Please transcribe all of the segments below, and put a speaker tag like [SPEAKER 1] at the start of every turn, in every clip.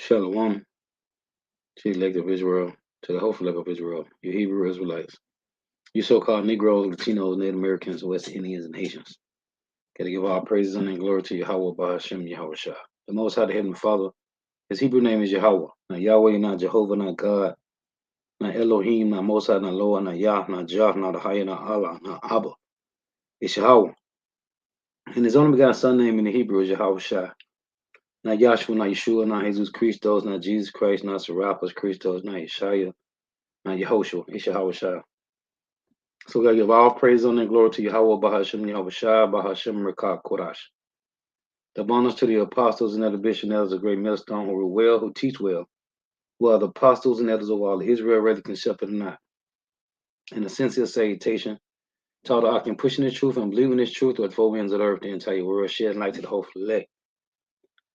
[SPEAKER 1] Shalom, to the elect of Israel, to the hopeful elect of Israel, you Hebrew Israelites, you so-called Negroes, Latinos, Native Americans, West Indians, and Haitians. Gotta give all praises and glory to Yahweh Bahashem Yahweh Shah. The Most High, the Heavenly Father, his Hebrew name is Yahweh. Not Yahweh, not Jehovah, not God, not Elohim, not Most High, not Loah, not Yah, not Jah, not Ahaya, not Allah, not Abba. It's Yahweh. And his only begotten son name in the Hebrew is Yahweh Shah. Not Yahshua, not Yeshua, not Jesus Christos, not Jesus Christ, not Serapis Christos, not Yeshaya, not Yehoshua. It's Yahweh Shah. So we gotta give all praise and glory to Yahweh Bahashem Yahweh Shah Bahashem Rekah Kodash. The bonus to the apostles and other bishops and elders of great millstone who rule well, who teach well, who are the apostles and elders of all Israel, whether can shepherd or not. In a sincere salutation, taught I can pushing the truth and believing this truth with four winds of the earth, the entire world, shedding light to the whole elect.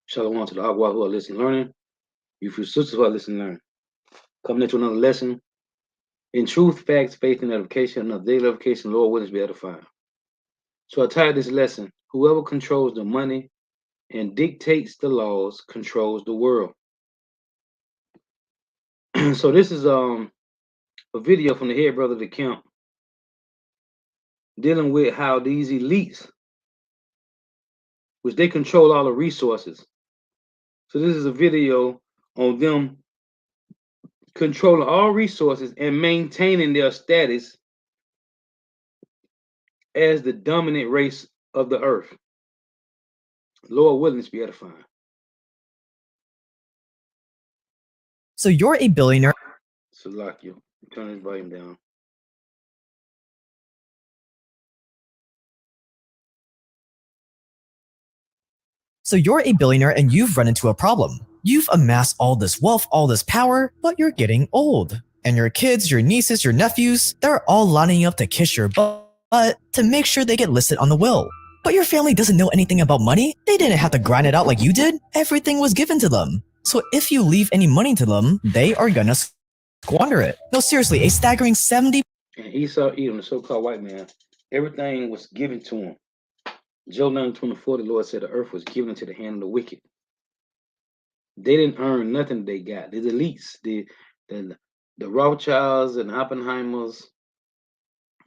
[SPEAKER 1] Shalom to the Agua who are listening, learning. You few sisters who are listening, learning. Coming into another lesson. In truth, facts, faith, and edification, another daily edification, Lord willing to be edified. So I titled this lesson, whoever controls the money and dictates the laws controls the world. So this is a video from the head brother of the camp dealing with how these elites, which they control all the resources. So this is a video on them controlling all resources and maintaining their status as the dominant race of the earth. Lord willing to be edifying.
[SPEAKER 2] So you're a billionaire.
[SPEAKER 1] Salakia, turn his volume down.
[SPEAKER 2] So you're a billionaire and you've run into a problem. You've amassed all this wealth, all this power, but you're getting old. And your kids, your nieces, your nephews, they're all lining up to kiss your butt to make sure they get listed on the will. But your family doesn't know anything about money. They didn't have to grind it out like you did. Everything was given to them. So if you leave any money to them, they are gonna squander it. No, seriously, a staggering 70%.
[SPEAKER 1] And Esau, Edom, the so-called white man, everything was given to him. Job 9:24, the Lord said the earth was given into the hand of the wicked. They didn't earn nothing they got. The elites, the Rothschilds and Oppenheimers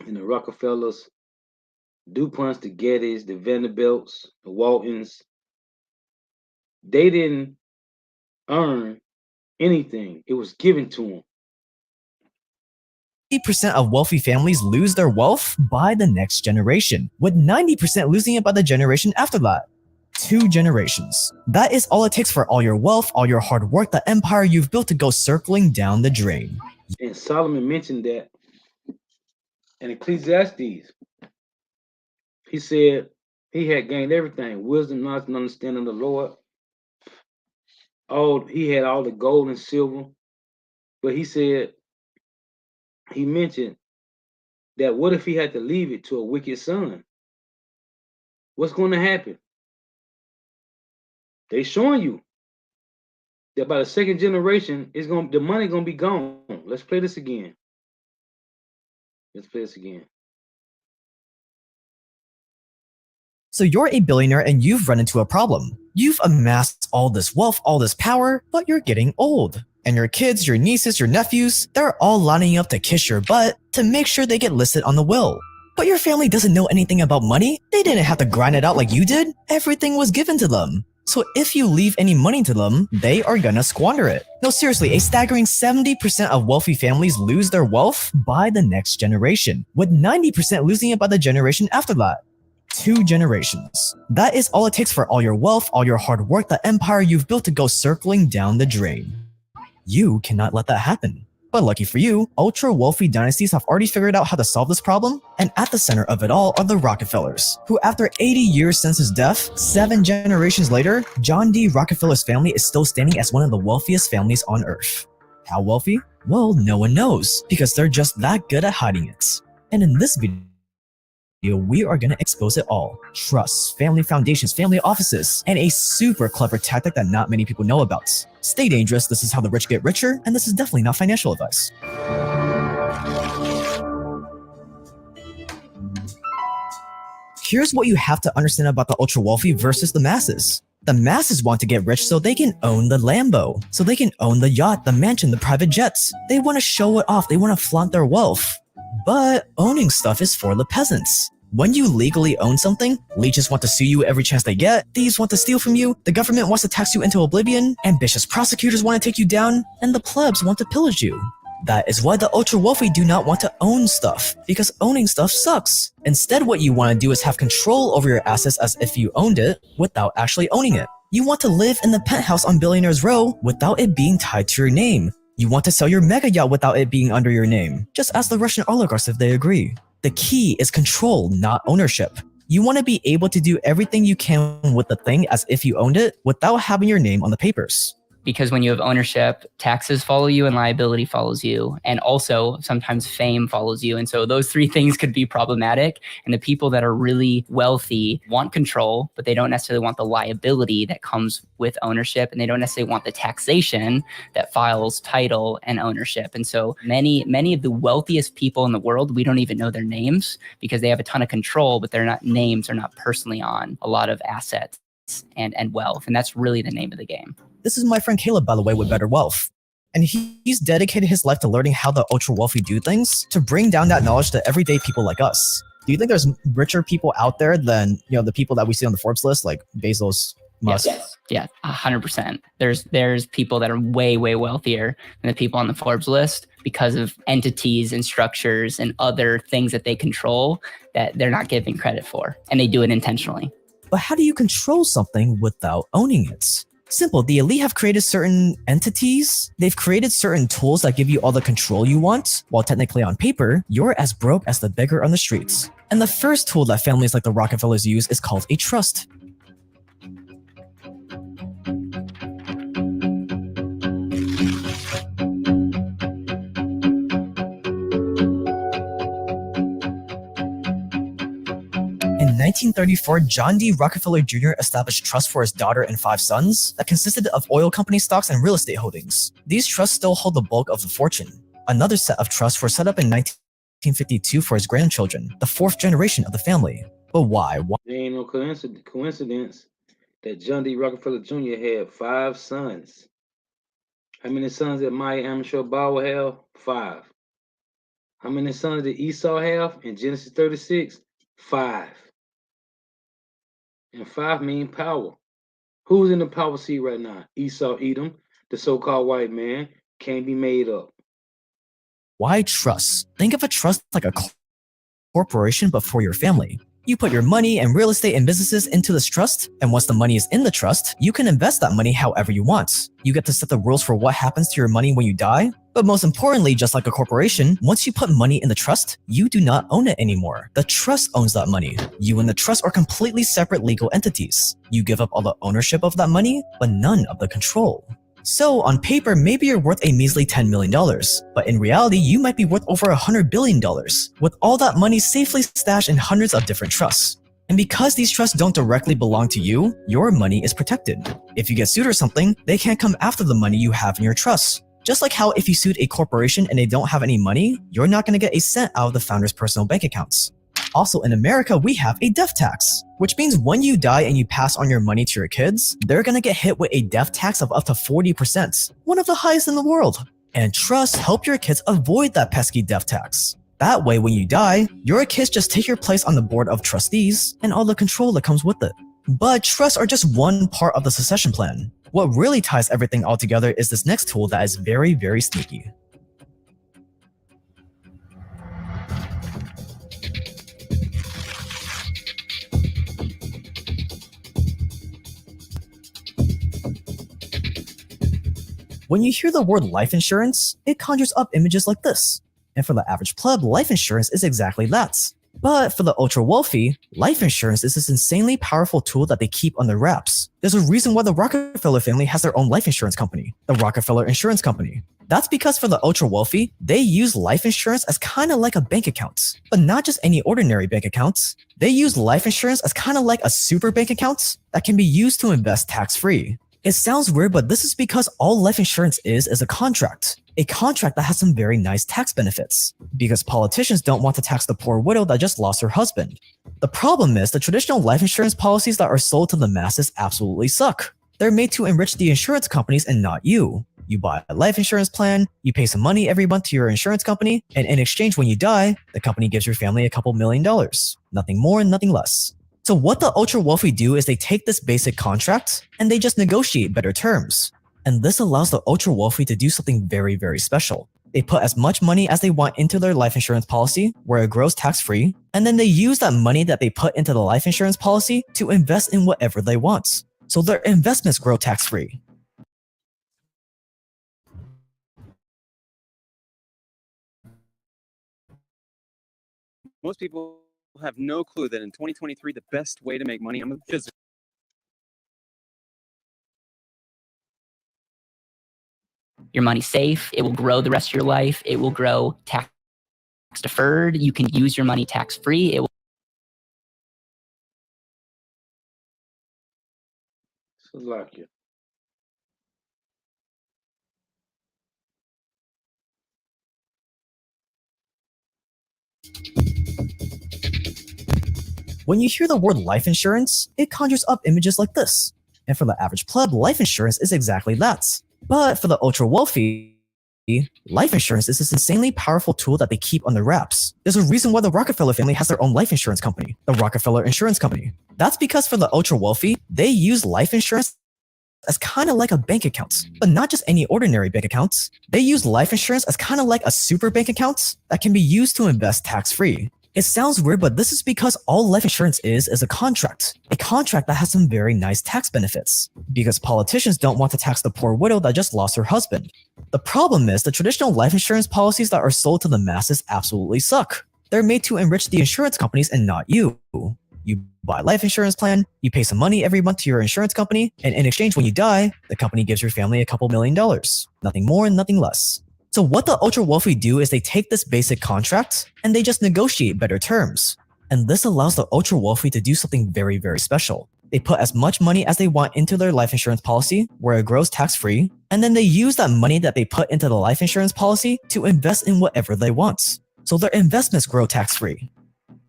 [SPEAKER 1] and the Rockefellers, DuPonts, the Gettys, the Vanderbilts, the Waltons, they didn't earn anything. It was given to them.
[SPEAKER 2] 80% of wealthy families lose their wealth by the next generation, with 90% losing it by the generation after that. 2 generations. That is all it takes for all your wealth, all your hard work, the empire you've built to go circling down the drain.
[SPEAKER 1] And Solomon mentioned that in Ecclesiastes. He said he had gained everything, wisdom, knowledge, and understanding of the Lord. He had all the gold and silver, but he said, he mentioned that what if he had to leave it to a wicked son? What's going to happen? They showing you that by the second generation, the money gonna be gone. Let's play this again. Let's play this again.
[SPEAKER 2] So you're a billionaire and you've run into a problem. You've amassed all this wealth, all this power, but you're getting old. And your kids, your nieces, your nephews, they're all lining up to kiss your butt to make sure they get listed on the will. But your family doesn't know anything about money. They didn't have to grind it out like you did. Everything was given to them. So if you leave any money to them, they are gonna squander it. No, seriously, a staggering 70% of wealthy families lose their wealth by the next generation, with 90% losing it by the generation after that. 2 generations. That is all it takes for all your wealth, all your hard work, the empire you've built to go circling down the drain. You cannot let that happen. But lucky for you, ultra-wealthy dynasties have already figured out how to solve this problem, and at the center of it all are the Rockefellers, who after 80 years since his death, 7 generations later, John D. Rockefeller's family is still standing as one of the wealthiest families on Earth. How wealthy? Well, no one knows, because they're just that good at hiding it. And in this video, we are gonna expose it all. Trusts, family foundations, family offices, and a super clever tactic that not many people know about. Stay dangerous, this is how the rich get richer, and this is definitely not financial advice. Here's what you have to understand about the ultra-wealthy versus the masses. The The masses want to get rich so they can own the Lambo, so they can own the yacht, the mansion, the private jets. They want to show it off, they want to flaunt their wealth. But owning stuff is for the peasants. When you legally own something, leeches want to sue you every chance they get, thieves want to steal from you, the government wants to tax you into oblivion, ambitious prosecutors want to take you down, and the plebs want to pillage you. That is why the ultra-wealthy do not want to own stuff, because owning stuff sucks. Instead, what you want to do is have control over your assets as if you owned it, without actually owning it. You want to live in the penthouse on Billionaires Row without it being tied to your name. You want to sell your mega yacht without it being under your name. Just ask the Russian oligarchs if they agree. The key is control, not ownership. You want to be able to do everything you can with the thing as if you owned it without having your name on the papers.
[SPEAKER 3] Because when you have ownership, taxes follow you and liability follows you. And also sometimes fame follows you. And so those three things could be problematic. And the people that are really wealthy want control, but they don't necessarily want the liability that comes with ownership. And they don't necessarily want the taxation that files title and ownership. And so many of the wealthiest people in the world, we don't even know their names because they have a ton of control, but their names are not personally on a lot of assets and wealth. And that's really the name of the game.
[SPEAKER 2] This is my friend Caleb, by the way, with Better Wealth. And he's dedicated his life to learning how the ultra-wealthy do things to bring down that knowledge to everyday people like us. Do you think there's richer people out there than, the people that we see on the Forbes list, like Bezos, Musk?
[SPEAKER 3] Yes. Yeah, 100%. There's people that are way, way wealthier than the people on the Forbes list because of entities and structures and other things that they control that they're not giving credit for. And they do it intentionally.
[SPEAKER 2] But how do you control something without owning it? Simple. The elite have created certain entities. They've created certain tools that give you all the control you want, while technically on paper, you're as broke as the beggar on the streets. And the first tool that families like the Rockefellers use is called a trust. In 1934, John D. Rockefeller Jr. established trusts for his daughter and 5 sons that consisted of oil company stocks and real estate holdings. These trusts still hold the bulk of the fortune. Another set of trusts were set up in 1952 for his grandchildren, the 4th generation of the family. But why?
[SPEAKER 1] There ain't no coincidence that John D. Rockefeller Jr. had 5 sons. How many sons did Maya Angelou Bauer have? 5. How many sons did Esau have in Genesis 36? 5. And 5 mean power. Who's in the power seat right now? Esau Edom, the so-called white man, can't be made up.
[SPEAKER 2] Why trust? Think of a trust like a corporation, but for your family. You put your money and real estate and businesses into this trust, and once the money is in the trust, you can invest that money however you want. You get to set the rules for what happens to your money when you die. But most importantly, just like a corporation, once you put money in the trust, you do not own it anymore. The trust owns that money. You and the trust are completely separate legal entities. You give up all the ownership of that money, but none of the control. So on paper, maybe you're worth a measly $10 million, but in reality, you might be worth over $100 billion, with all that money safely stashed in hundreds of different trusts. And because these trusts don't directly belong to you, your money is protected. If you get sued or something, they can't come after the money you have in your trusts. Just like how if you sued a corporation and they don't have any money, you're not going to get a cent out of the founder's personal bank accounts. Also in America, we have a death tax, which means when you die and you pass on your money to your kids, they're going to get hit with a death tax of up to 40%, one of the highest in the world. And trusts help your kids avoid that pesky death tax. That way, when you die, your kids just take your place on the board of trustees and all the control that comes with it. But trusts are just one part of the succession plan. What really ties everything all together is this next tool that is very, very sneaky. When you hear the word life insurance, it conjures up images like this. And for the average pleb, life insurance is exactly that. But for the ultra wealthy, life insurance is this insanely powerful tool that they keep under wraps. There's a reason why the Rockefeller family has their own life insurance company, the Rockefeller Insurance Company. That's because for the ultra wealthy, they use life insurance as kind of like a bank account, but not just any ordinary bank account. They use life insurance as kind of like a super bank account that can be used to invest tax-free. It sounds weird, but this is because all life insurance is a contract. A contract that has some very nice tax benefits. Because politicians don't want to tax the poor widow that just lost her husband. The problem is the traditional life insurance policies that are sold to the masses absolutely suck. They're made to enrich the insurance companies and not you. You buy a life insurance plan, you pay some money every month to your insurance company, and in exchange when you die, the company gives your family a couple $1,000,000. Nothing more and nothing less. So what the ultra wealthy do is they take this basic contract and they just negotiate better terms. And this allows the ultra wealthy to do something very, very special. They put as much money as they want into their life insurance policy, where it grows tax-free, and then they use that money that they put into the life insurance policy to invest in whatever they want. So their investments grow tax-free.
[SPEAKER 4] Most people have no clue that in 2023, the best way to make money, I'm a physical.
[SPEAKER 3] Your money's safe. It will grow the rest of your life. It will grow tax deferred. You can use your money tax free. It will.
[SPEAKER 1] Salakia.
[SPEAKER 2] When you hear the word life insurance, it conjures up images like this. And for the average pleb, life insurance is exactly that. But for the ultra wealthy, life insurance is this insanely powerful tool that they keep under wraps. There's a reason why the Rockefeller family has their own life insurance company, the Rockefeller Insurance Company. That's because for the ultra wealthy, they use life insurance as kind of like a bank account, but not just any ordinary bank account. They use life insurance as kind of like a super bank account that can be used to invest tax-free. It sounds weird, but this is because all life insurance is a contract that has some very nice tax benefits. Because politicians don't want to tax the poor widow that just lost her husband. The problem is the traditional life insurance policies that are sold to the masses absolutely suck. They're made to enrich the insurance companies and not you. You buy a life insurance plan, you pay some money every month to your insurance company, and in exchange when you die, the company gives your family a couple $1,000,000. Nothing more and nothing less. So what the ultra wealthy do is they take this basic contract and they just negotiate better terms. And this allows the ultra wealthy to do something very, very special. They put as much money as they want into their life insurance policy, where it grows tax-free, and then they use that money that they put into the life insurance policy to invest in whatever they want. So their investments grow tax-free.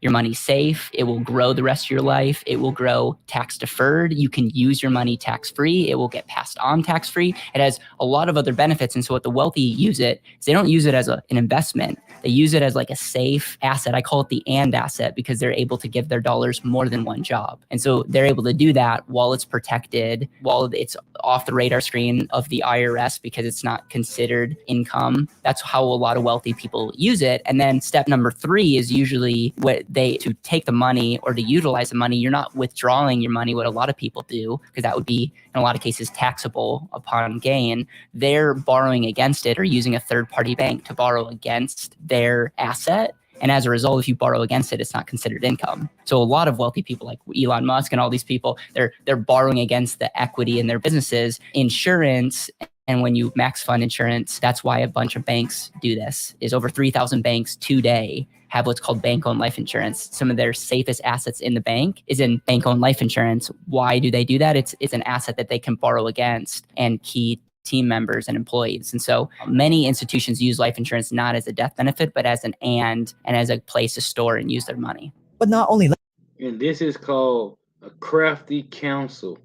[SPEAKER 3] Your money's safe. It will grow the rest of your life. It will grow tax deferred. You can use your money tax free. It will get passed on tax free. It has a lot of other benefits. And so what the wealthy use it is they don't use it as an investment. They use it as like a safe asset. I call it the and asset because they're able to give their dollars more than one job. And so they're able to do that while it's protected, while it's off the radar screen of the IRS because it's not considered income. That's how a lot of wealthy people use it. And then step number 3 is usually to take the money or to utilize the money. You're not withdrawing your money, what a lot of people do, because that would be in a lot of cases taxable upon gain. They're borrowing against it or using a third-party bank to borrow against their asset. And as a result, if you borrow against it, it's not considered income. So a lot of wealthy people like Elon Musk and all these people, they're borrowing against the equity in their businesses. Insurance, and when you max fund insurance, that's why a bunch of banks do this, is over 3,000 banks today have what's called bank-owned life insurance. Some of their safest assets in the bank is in bank-owned life insurance. Why do they do that? It's an asset that they can borrow against and key team members and employees. And so many institutions use life insurance not as a death benefit, but as an and as a place to store and use their money.
[SPEAKER 2] But not only that.
[SPEAKER 1] And this is called a crafty counsel.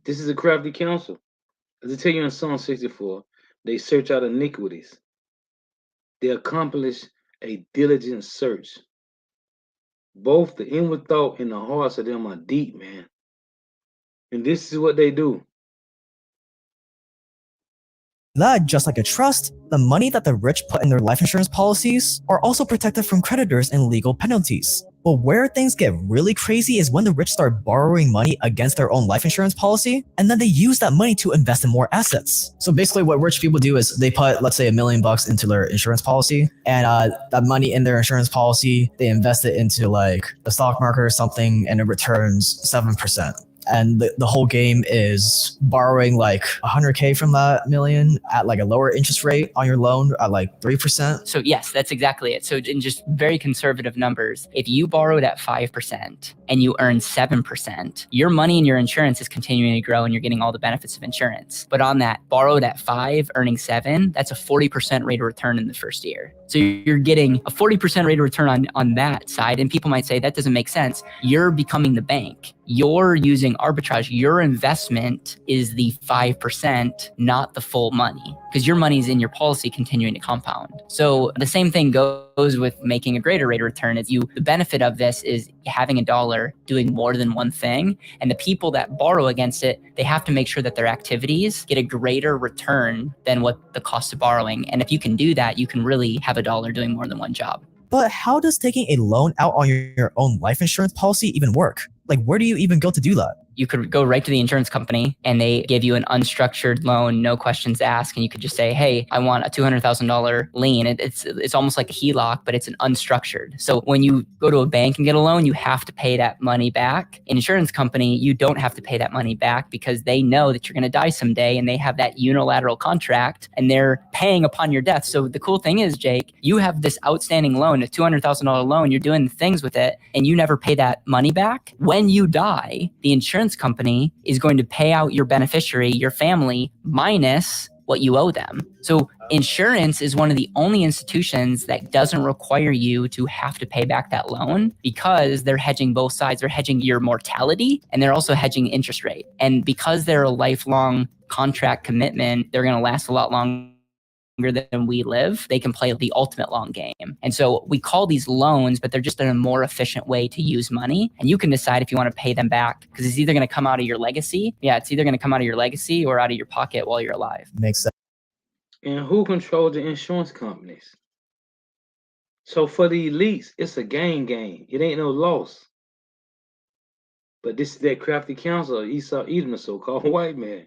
[SPEAKER 1] This is a crafty counsel. As I tell you in Psalm 64, they search out iniquities. They accomplish a diligent search. Both the inward thought and the hearts of them are deep, man. And this is what they do.
[SPEAKER 2] That, just like a trust, the money that the rich put in their life insurance policies are also protected from creditors and legal penalties. But where things get really crazy is when the rich start borrowing money against their own life insurance policy, and then they use that money to invest in more assets. So basically what rich people do is they put, let's say, $1 million into their insurance policy, and that money in their insurance policy, they invest it into like the stock market or something, and it returns 7%. and the whole game is borrowing like 100K from that million at like a lower interest rate on your loan at like 3%.
[SPEAKER 3] So yes, that's exactly it. So in just very conservative numbers, if you borrowed at 5% and you earn 7%, your money and your insurance is continuing to grow and you're getting all the benefits of insurance. But on that borrowed at 5, earning 7, that's a 40% rate of return in the first year. So you're getting a 40% rate of return on that side. And people might say that doesn't make sense. You're becoming the bank. You're using arbitrage. Your investment is the 5%, not the full money, because your money is in your policy continuing to compound. So the same thing goes with making a greater rate of return. The benefit of this is having a dollar doing more than one thing. And the people that borrow against it, they have to make sure that their activities get a greater return than what the cost of borrowing. And if you can do that, you can really have a dollar doing more than one job.
[SPEAKER 2] But how does taking a loan out on your own life insurance policy even work? Like, where do you even go to do that?
[SPEAKER 3] You could go right to the insurance company and they give you an unstructured loan, no questions asked. And you could just say, hey, I want a $200,000 lien. It's almost like a HELOC, but it's an unstructured. So when you go to a bank and get a loan, you have to pay that money back. An insurance company, you don't have to pay that money back because they know that you're going to die someday and they have that unilateral contract and they're paying upon your death. So the cool thing is, Jake, you have this outstanding loan, a $200,000 loan, you're doing things with it and you never pay that money back. When you die, the insurance company is going to pay out your beneficiary, your family, minus what you owe them. So insurance is one of the only institutions that doesn't require you to have to pay back that loan because they're hedging both sides. They're hedging your mortality and they're also hedging interest rate. And because they're a lifelong contract commitment, they're going to last a lot longer than we live. They can play the ultimate long game. And so we call these loans, but they're just a more efficient way to use money. And you can decide if you want to pay them back because it's either going to come out of your legacy. Yeah, it's either going to come out of your legacy or out of your pocket while you're alive.
[SPEAKER 2] Makes sense.
[SPEAKER 1] And who controls the insurance companies? So for the elites, it's a gain. It ain't no loss. But this is that crafty counselor, Esau Edom, the so-called white man.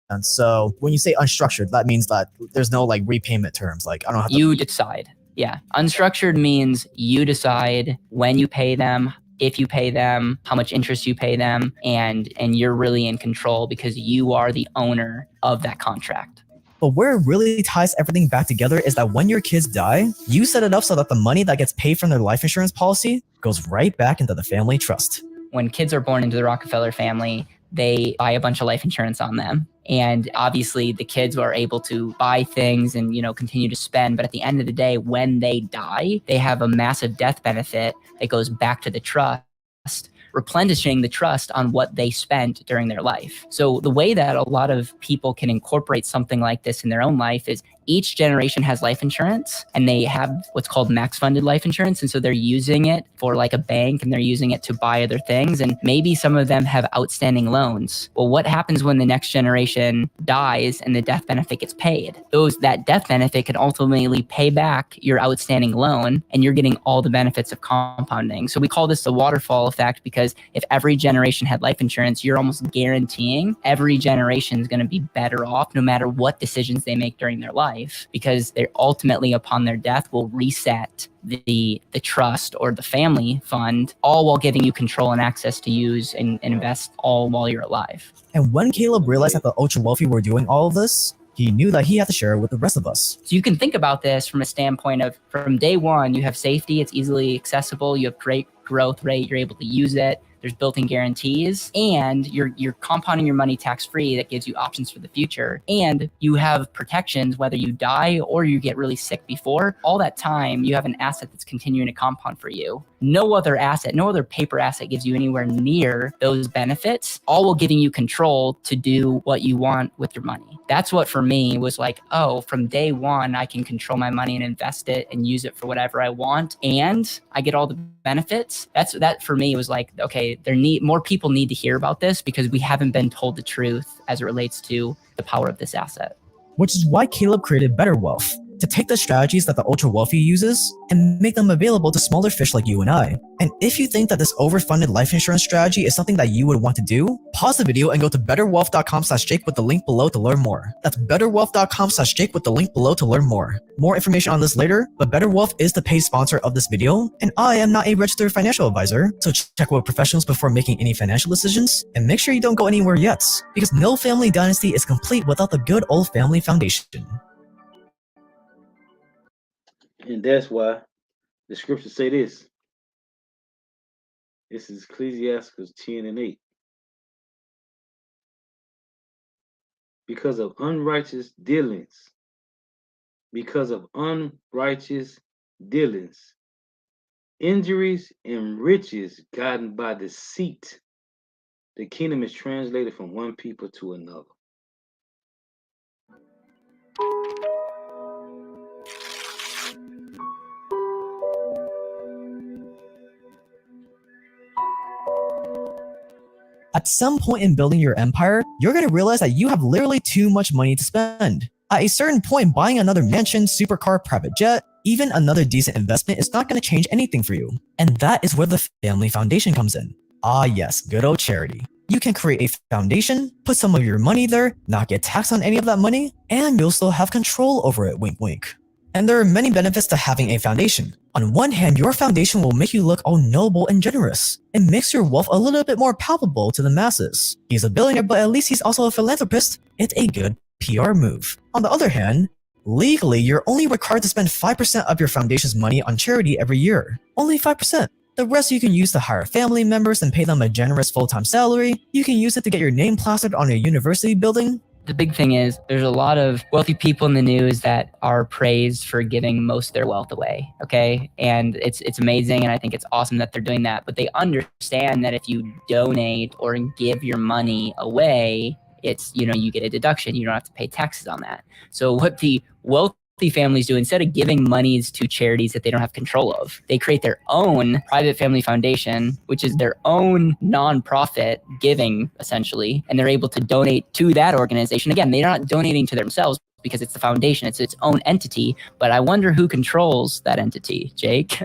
[SPEAKER 2] And so when you say unstructured, that means that there's no like repayment terms. Like I don't have to.
[SPEAKER 3] You decide. Yeah. Unstructured means you decide when you pay them, if you pay them, how much interest you pay them, and you're really in control because you are the owner of that contract.
[SPEAKER 2] But where it really ties everything back together is that when your kids die, you set it up so that the money that gets paid from their life insurance policy goes right back into the family trust.
[SPEAKER 3] When kids are born into the Rockefeller family, they buy a bunch of life insurance on them. And obviously the kids are able to buy things and, continue to spend. But at the end of the day, when they die, they have a massive death benefit that goes back to the trust, replenishing the trust on what they spent during their life. So the way that a lot of people can incorporate something like this in their own life is each generation has life insurance and they have what's called max funded life insurance. And so they're using it for like a bank and they're using it to buy other things. And maybe some of them have outstanding loans. Well, what happens when the next generation dies and the death benefit gets paid? That death benefit can ultimately pay back your outstanding loan and you're getting all the benefits of compounding. So we call this the waterfall effect because if every generation had life insurance, you're almost guaranteeing every generation is going to be better off no matter what decisions they make during their life. Because they're ultimately upon their death will reset the trust or the family fund, all while giving you control and access to use and invest all while you're alive.
[SPEAKER 2] And when Caleb realized that the ultra wealthy were doing all of this, he knew that he had to share it with the rest of us.
[SPEAKER 3] So you can think about this from a standpoint of from day one, you have safety, it's easily accessible, you have great growth rate, you're able to use it. There's built-in guarantees and you're compounding your money tax-free. That gives you options for the future. And you have protections, whether you die or you get really sick before. All that time, you have an asset that's continuing to compound for you. No other asset, no other paper asset gives you anywhere near those benefits, all while giving you control to do what you want with your money. That's what for me was like, oh, from day one, I can control my money and invest it and use it for whatever I want. And I get all the benefits. That for me was like, okay, more people need to hear about this because we haven't been told the truth as it relates to the power of this asset.
[SPEAKER 2] Which is why Caleb created Better Wealth, to take the strategies that the ultra wealthy uses and make them available to smaller fish like you and I. And if you think that this overfunded life insurance strategy is something that you would want to do, pause the video and go to betterwealth.com/Jake with the link below to learn more. That's betterwealth.com/Jake with the link below to learn more. More information on this later, but Better Wealth is the paid sponsor of this video, and I am not a registered financial advisor, so check with professionals before making any financial decisions, and make sure you don't go anywhere yet, because no family dynasty is complete without the good old family foundation.
[SPEAKER 1] And that's why the scriptures say this. This is Ecclesiastes 10:8. Because of unrighteous dealings, injuries and riches gotten by deceit, the kingdom is translated from one people to another.
[SPEAKER 2] At some point in building your empire, you're going to realize that you have literally too much money to spend. At a certain point, buying another mansion, supercar, private jet, even another decent investment is not going to change anything for you. And that is where the family foundation comes in. Ah yes, good old charity. You can create a foundation, put some of your money there, not get taxed on any of that money, and you'll still have control over it, wink wink. And there are many benefits to having a foundation. On one hand, your foundation will make you look all noble and generous. It makes your wealth a little bit more palpable to the masses. He's a billionaire, but at least he's also a philanthropist. It's a good PR move. On the other hand, legally, you're only required to spend 5% of your foundation's money on charity every year. Only 5%. The rest you can use to hire family members and pay them a generous full-time salary. You can use it to get your name plastered on a university building.
[SPEAKER 3] The big thing is there's a lot of wealthy people in the news that are praised for giving most of their wealth away. Okay. And it's amazing. And I think it's awesome that they're doing that, but they understand that if you donate or give your money away, it's, you get a deduction. You don't have to pay taxes on that. So what the wealthy families do, instead of giving monies to charities that they don't have control of, they create their own private family foundation, which is their own nonprofit giving essentially, and they're able to donate to that organization. Again, they're not donating to themselves because it's the foundation, it's its own entity, but I wonder who controls that entity, Jake.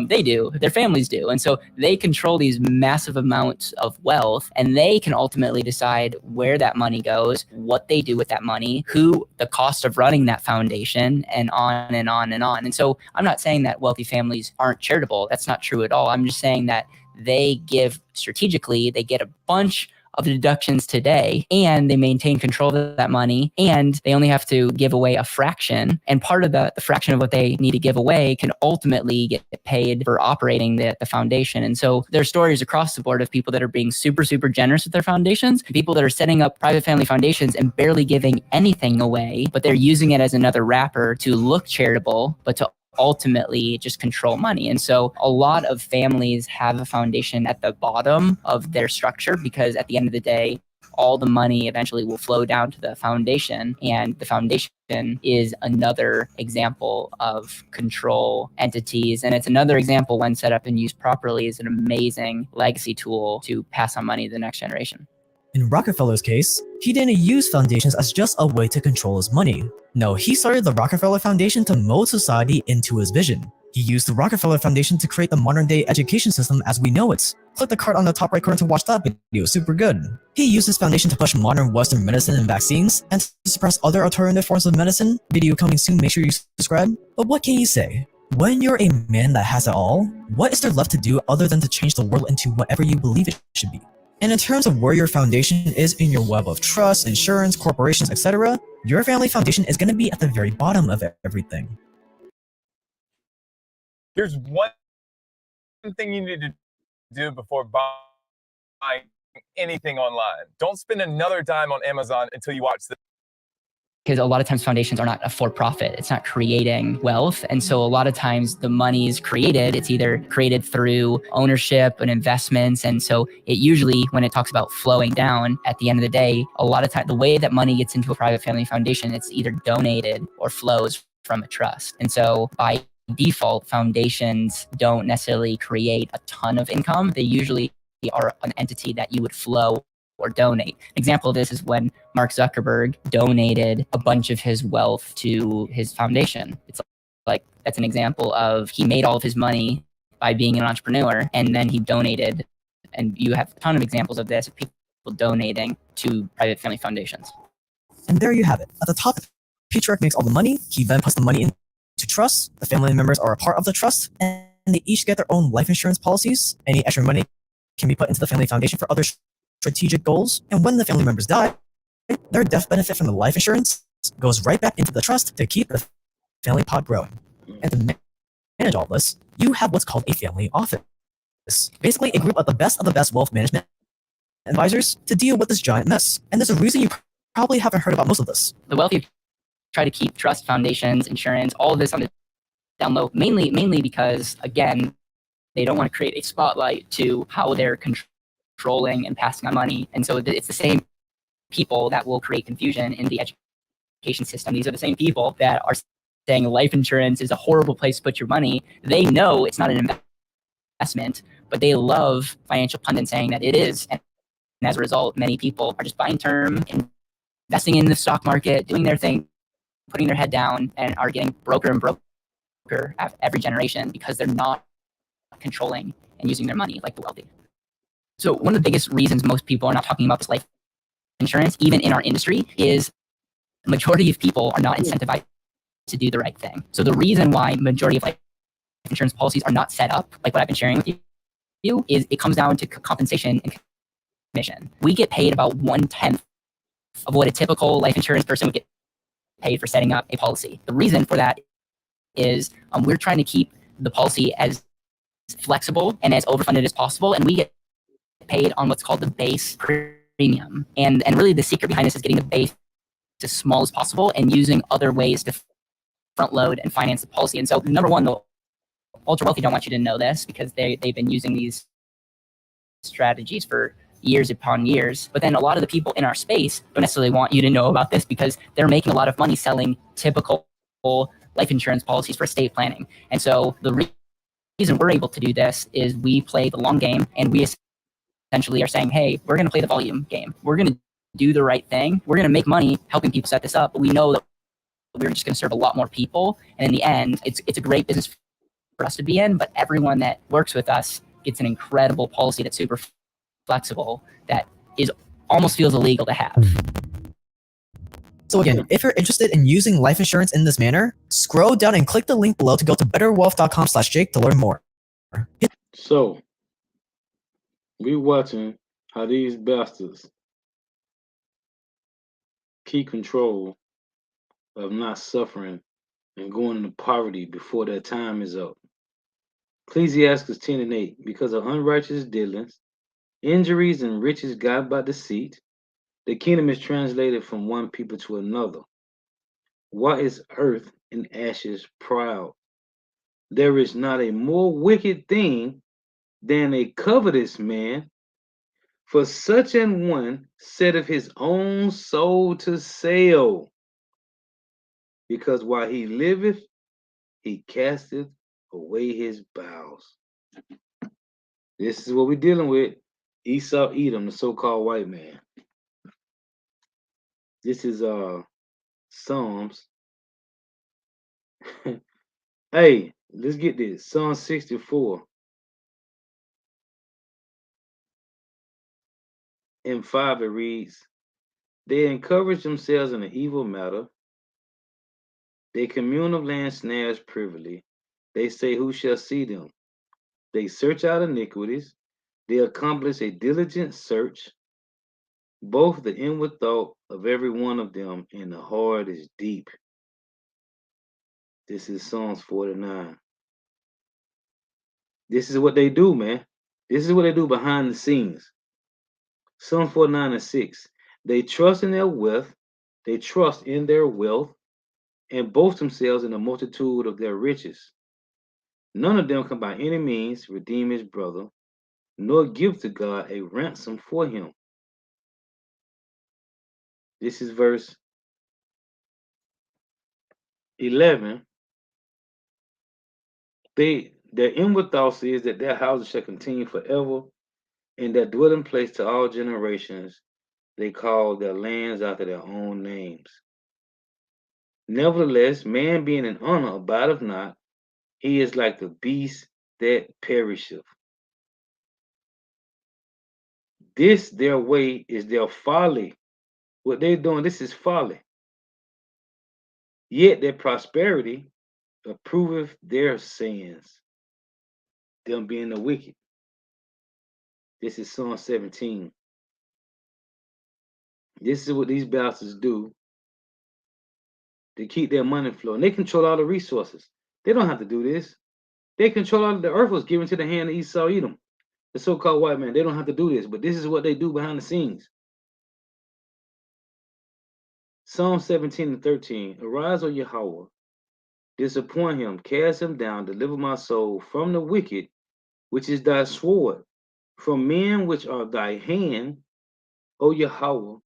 [SPEAKER 3] They do, their families do. And so they control these massive amounts of wealth, and they can ultimately decide where that money goes, what they do with that money, the cost of running that foundation, and on and on and on. And so I'm not saying that wealthy families aren't charitable. That's not true at all. I'm just saying that they give strategically, they get a bunch of the deductions today, and they maintain control of that money, and they only have to give away a fraction. And part of the fraction of what they need to give away can ultimately get paid for operating the foundation. And so there are stories across the board of people that are being super, super generous with their foundations, people that are setting up private family foundations and barely giving anything away, but they're using it as another wrapper to look charitable, but to ultimately just control money. And so a lot of families have a foundation at the bottom of their structure because at the end of the day, all the money eventually will flow down to the foundation, and the foundation is another example of control entities. And it's another example, when set up and used properly, is an amazing legacy tool to pass on money to the next generation.
[SPEAKER 2] In Rockefeller's case, he didn't use foundations as just a way to control his money. No, he started the Rockefeller Foundation to mold society into his vision. He used the Rockefeller Foundation to create the modern-day education system as we know it. Click the card on the top right corner to watch that video, super good. He used his foundation to push modern Western medicine and vaccines, and to suppress other alternative forms of medicine. Video coming soon, make sure you subscribe. But what can you say? When you're a man that has it all, what is there left to do other than to change the world into whatever you believe it should be? And in terms of where your foundation is in your web of trust, insurance, corporations, etc., your family foundation is going to be at the very bottom of everything.
[SPEAKER 5] Here's one thing you need to do before buying anything online. Don't spend another dime on Amazon until you watch this.
[SPEAKER 3] Because a lot of times foundations are not a for-profit. It's not creating wealth. And so a lot of times the money is created. It's either created through ownership and investments. And so it usually, when it talks about flowing down, at the end of the day, a lot of time, the way that money gets into a private family foundation, it's either donated or flows from a trust. And so by default, foundations don't necessarily create a ton of income. They usually are an entity that you would flow or donate. An example of this is when Mark Zuckerberg donated a bunch of his wealth to his foundation. It's like that's an example of he made all of his money by being an entrepreneur, and then he donated. And you have a ton of examples of this, of people donating to private family foundations.
[SPEAKER 2] And there you have it. At the top, the patriarch makes all the money. He then puts the money into trust. The family members are a part of the trust, and they each get their own life insurance policies. Any extra money can be put into the family foundation for other strategic goals. And when the family members die, their death benefit from the life insurance goes right back into the trust to keep the family pot growing. And to manage all this, you have what's called a family office. Basically, a group of the best wealth management advisors to deal with this giant mess. And there's a reason you probably haven't heard about most of this.
[SPEAKER 3] The wealthy try to keep trust, foundations, insurance, all of this on the down low, mainly because, again, they don't want to create a spotlight to how they're controlling and passing on money. And so it's the same people that will create confusion in the education system. These are the same people that are saying life insurance is a horrible place to put your money. They know it's not an investment, but they love financial pundits saying that it is. And as a result, many people are just buying term, investing in the stock market, doing their thing, putting their head down, and are getting broker and broker every generation because they're not controlling and using their money like the wealthy. So one of the biggest reasons most people are not talking about this life insurance, even in our industry, is the majority of people are not incentivized to do the right thing. So the reason why majority of life insurance policies are not set up like what I've been sharing with you is it comes down to compensation and commission. We get paid about 1/10 of what a typical life insurance person would get paid for setting up a policy. The reason for that is we're trying to keep the policy as flexible and as overfunded as possible, and we get paid on what's called the base premium. And really the secret behind this is getting the base as small as possible and using other ways to front load and finance the policy. And so number one, the ultra wealthy don't want you to know this because they've been using these strategies for years upon years. But then a lot of the people in our space don't necessarily want you to know about this because they're making a lot of money selling typical life insurance policies for estate planning. And so the reason we're able to do this is we play the long game, and we essentially are saying, hey, we're going to play the volume game. We're going to do the right thing. We're going to make money helping people set this up, but we know that we're just going to serve a lot more people. And in the end, it's a great business for us to be in, but everyone that works with us gets an incredible policy that's super flexible, that is almost feels illegal to have.
[SPEAKER 2] So again, if you're interested in using life insurance in this manner, scroll down and click the link below to go to betterwealth.com/Jake to learn more.
[SPEAKER 1] So we watching how these bastards keep control of not suffering and going into poverty before their time is up. Ecclesiastes 10:8, because of unrighteous dealings, injuries and riches got by deceit, the kingdom is translated from one people to another. Why is earth and ashes proud? There is not a more wicked thing than a covetous man, for such an one setteth his own soul to sale. Because while he liveth, he casteth away his bowels. This is what we're dealing with. Esau Edom, the so-called white man. This is Psalms. Hey, let's get this. Psalm 64 and 5, it reads, they encourage themselves in an evil matter. They commune of land snares privily. They say, who shall see them? They search out iniquities. They accomplish a diligent search. Both the inward thought of every one of them and the heart is deep. This is Psalms 49. This is what they do, man. This is what they do behind the scenes. Psalm 49:6. They trust in their wealth. They trust in their wealth and boast themselves in the multitude of their riches. None of them can by any means redeem his brother, nor give to God a ransom for him. This is verse 11. Their inward thoughts is that their houses shall continue forever, and their dwelling place to all generations. They call their lands after their own names. Nevertheless, man being in honor abideth not, he is like the beast that perisheth. This their way is their folly. What they're doing, this is folly. Yet their prosperity approveth their sins, them being the wicked. This is Psalm 17. This is what these bastards do to keep their money flowing. They control all the resources. They don't have to do this. They control all the earth was given to the hand of Esau Edom, the so-called white man. They don't have to do this, but this is what they do behind the scenes. Psalm 17 and 13. Arise, O Yahweh, disappoint him, cast him down, deliver my soul from the wicked, which is thy sword, from men which are thy hand, O Yahweh,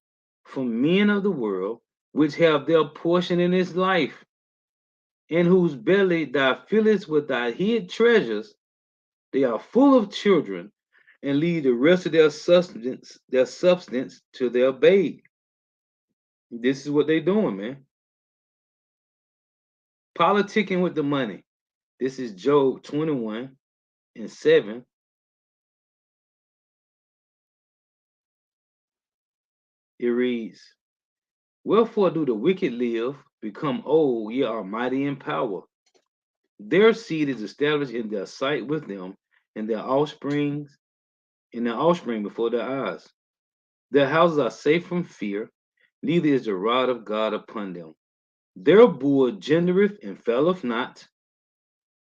[SPEAKER 1] from men of the world, which have their portion in this life, in whose belly thou fillest with thy hid treasures. They are full of children, and leave the rest of their substance to their babe. This is what they're doing, man. Politicking with the money. This is Job 21 and 7. It reads, wherefore do the wicked live, become old, ye are mighty in power. Their seed is established in their sight with them, and their offspring before their eyes. Their houses are safe from fear, neither is the rod of God upon them. Their bull gendereth and faileth not.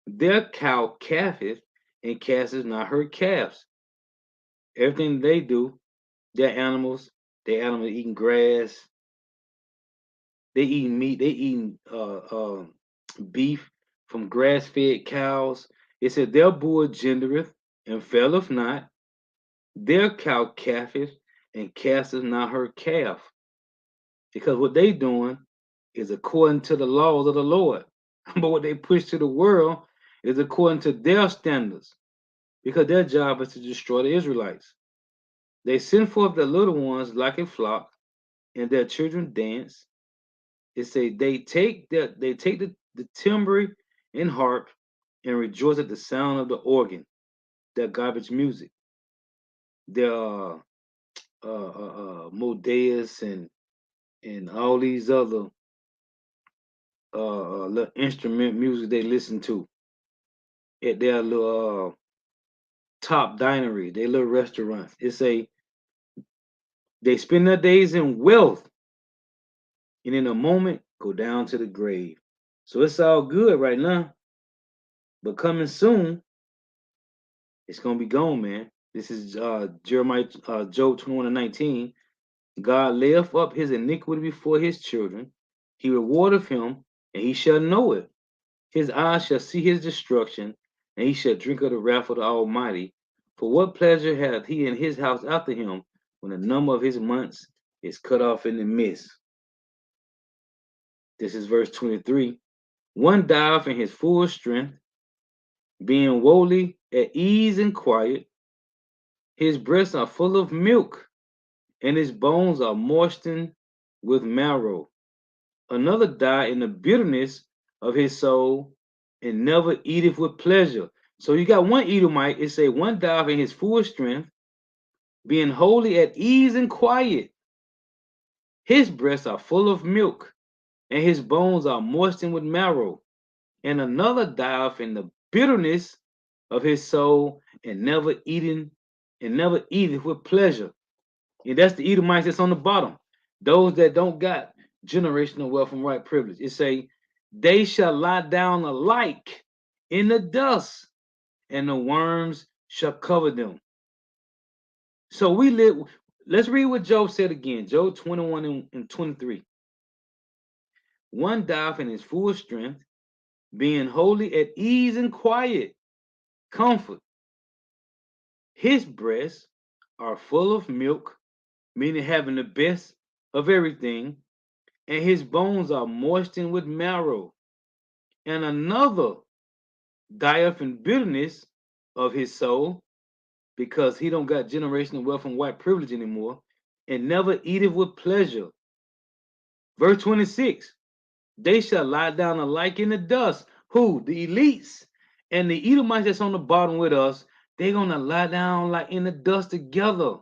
[SPEAKER 1] Their cow calveth and casteth not her calves. Everything they do, their animals eating grass, they eating meat, they eating beef from grass-fed cows. It said their bull gendereth and faileth not. Their cow calveth and casteth not her calf. Because what they doing is according to the laws of the Lord. But what they push to the world is according to their standards. Because their job is to destroy the Israelites. They send forth their little ones like a flock, and their children dance. It say they take the timbre and harp and rejoice at the sound of the organ, their garbage music, their Modeus and all these other little instrument music they listen to at their little top dinery, their little restaurants. It say they spend their days in wealth and in a moment go down to the grave. So it's all good right now, but coming soon, it's gonna be gone, man. This is Jeremiah, Job 21 and 19. God layeth up his iniquity before his children. He rewardeth him, and he shall know it. His eyes shall see his destruction, and he shall drink of the wrath of the Almighty. For what pleasure hath he in his house after him, when the number of his months is cut off in the midst? This is verse 23. One dieth in his full strength, being wholly at ease and quiet. His breasts are full of milk, and his bones are moistened with marrow. Another died in the bitterness of his soul, and never eateth with pleasure. So you got one Edomite, it say one died in his full strength, being wholly at ease and quiet. His breasts are full of milk, and his bones are moistened with marrow. And another dieth in the bitterness of his soul, and never eateth with pleasure. And that's the Edomites that's on the bottom. Those that don't got generational wealth and right privilege. It say, they shall lie down alike in the dust, and the worms shall cover them. So we live, let's read what Job said again. Job 21 and 23. One dieth in his full strength, being wholly at ease and quiet, comfort. His breasts are full of milk, meaning having the best of everything, and his bones are moistened with marrow. And another dieth in bitterness of his soul, because he don't got generational wealth and white privilege anymore, and never eateth with pleasure. Verse 26. They shall lie down alike in the dust. Who? The elites and the Edomites that's on the bottom with us. They're gonna lie down like in the dust together.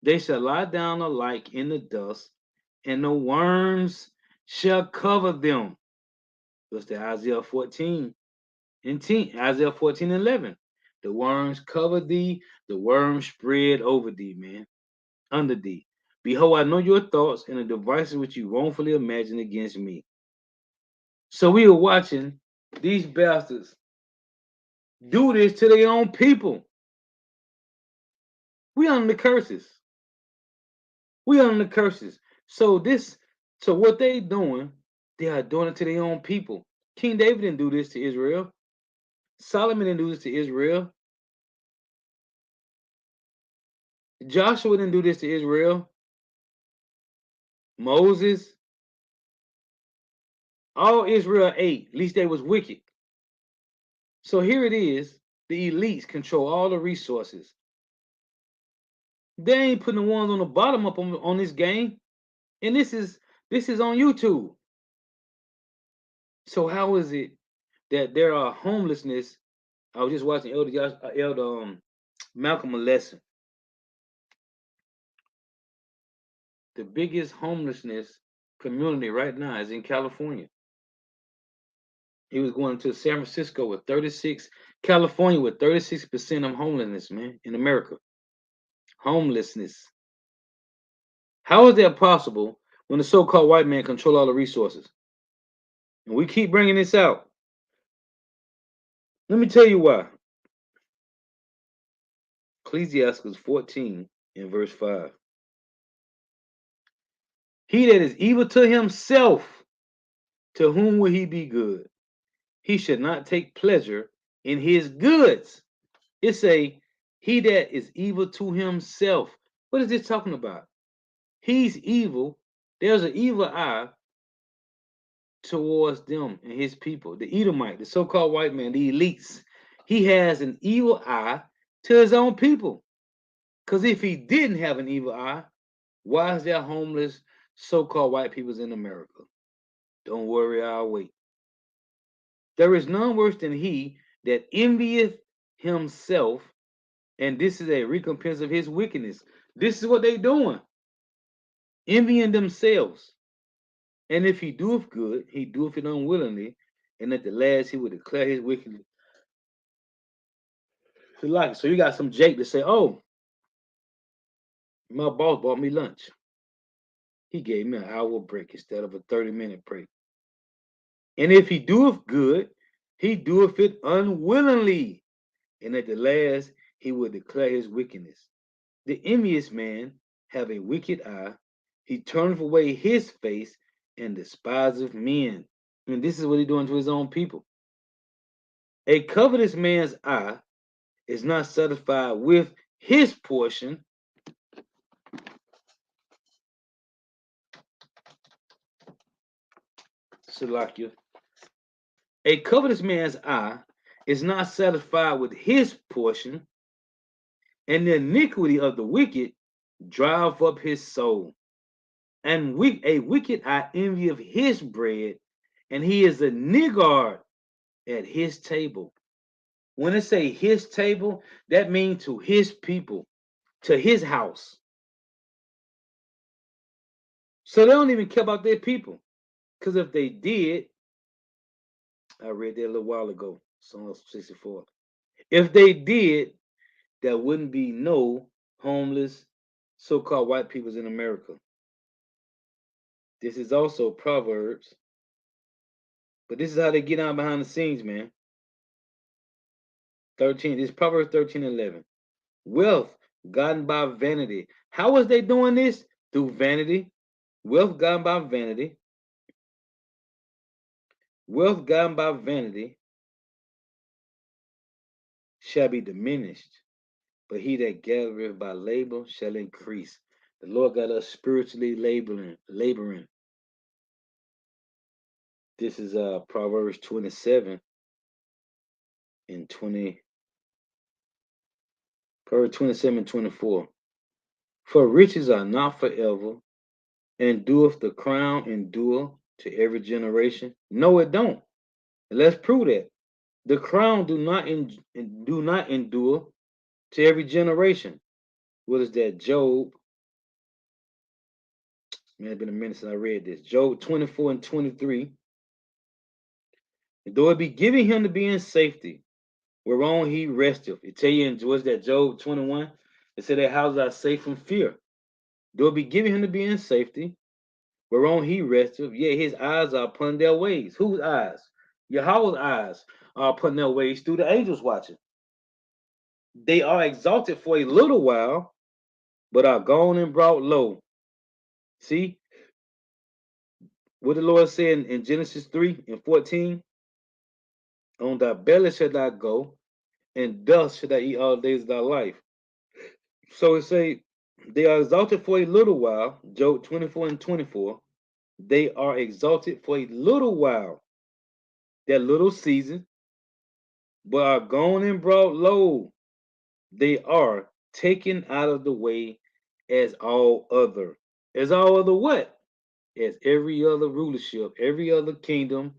[SPEAKER 1] They shall lie down alike in the dust, and the worms shall cover them. That's the Isaiah 14 and 10. Isaiah 14 and 11. The worms cover thee, the worms spread over thee, man, under thee. Behold, I know your thoughts and the devices which you wrongfully imagine against me. So we are watching these bastards do this to their own people. We under the curses. We under the curses. So what they doing, they are doing it to their own people. King David didn't do this to Israel. Solomon didn't do this to Israel. Joshua didn't do this to Israel. Moses. All Israel ate. At least they was wicked. So here it is. The elites control all the resources. They ain't putting the ones on the bottom up on this game. And this is on YouTube. So how is it that there are homelessness? I was just watching Elder Malcolm a lesson. The biggest homelessness community right now is in California. He was going to San Francisco with 36, California with 36% of homelessness, man, in America. Homelessness. How is that possible when the so-called white man control all the resources? And we keep bringing this out. Let me tell you why. Ecclesiastes 14 in verse 5. He that is evil to himself, to whom will he be good? He should not take pleasure in his goods. It's he that is evil to himself. What is this talking about? He's evil. There's an evil eye towards them and his people. The Edomite, the so-called white man, the elites. He has an evil eye to his own people. Because if he didn't have an evil eye, why is there homeless so-called white peoples in America? Don't worry, I'll wait. There is none worse than he that envieth himself, and this is a recompense of his wickedness. This is what they doing. Envying themselves. And if he doeth good, he doeth it unwillingly, and at the last he will declare his wickedness. So you got some Jake to say, oh, my boss bought me lunch. He gave me an hour break instead of a 30-minute break. And if he doeth good, he doeth it unwillingly, and at the last he will declare his wickedness. The envious man have a wicked eye. He turneth away his face and despiseth men. And this is what he's doing to his own people. A covetous man's eye is not satisfied with his portion. Salakia. A covetous man's eye is not satisfied with his portion, and the iniquity of the wicked drive up his soul. And a wicked eye envy of his bread, and he is a niggard at his table. When it say his table, that means to his people, to his house. So they don't even care about their people. Because if they did, I read that a little while ago, Psalm 64. If they did, there wouldn't be no homeless so-called white peoples in America. This is also Proverbs. But this is how they get on behind the scenes, man. 13. This is Proverbs 13:11. Wealth gotten by vanity. How is they doing this? Through vanity. Wealth gotten by vanity. Wealth gotten by vanity shall be diminished, but he that gathereth by labor shall increase. The Lord got us spiritually laboring. This is Proverbs 27 and 20. Proverbs 27 and 24. For riches are not forever, and doeth the crown endure to every generation? No, it don't. And let's prove that. The crown do not endure to every generation. What is that? Job. Man, it's been a minute since I read this. Job 24 and 23. And though it be given him to be in safety, whereon he resteth. It tell you in what's that Job 21? It said that houses are safe from fear. Though it be given him to be in safety, whereon he resteth, yet his eyes are upon their ways. Whose eyes? Yahweh's eyes are upon their ways through the angels watching. They are exalted for a little while, but are gone and brought low. See what the Lord said in Genesis 3 and 14? On thy belly shall thou go, and dust shall thou eat all the days of thy life. So it say they are exalted for a little while. Job 24 and 24. They are exalted for a little while, that little season, but are gone and brought low. They are taken out of the way as all other. As all other what? As every other rulership, every other kingdom,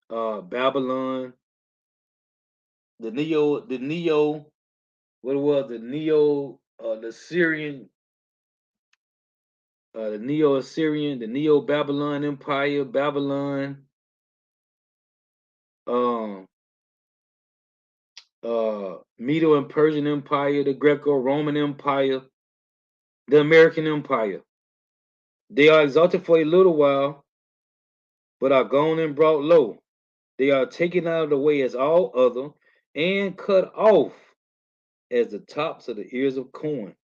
[SPEAKER 1] Babylon, what it was, the Syrian, the Neo-Assyrian, the Neo-Babylon Empire, Babylon, um, Medo and Persian Empire, the Greco-Roman Empire, the American Empire. They are exalted for a little while, but are gone and brought low. They are taken out of the way as all other, and cut off as the tops of the ears of corn.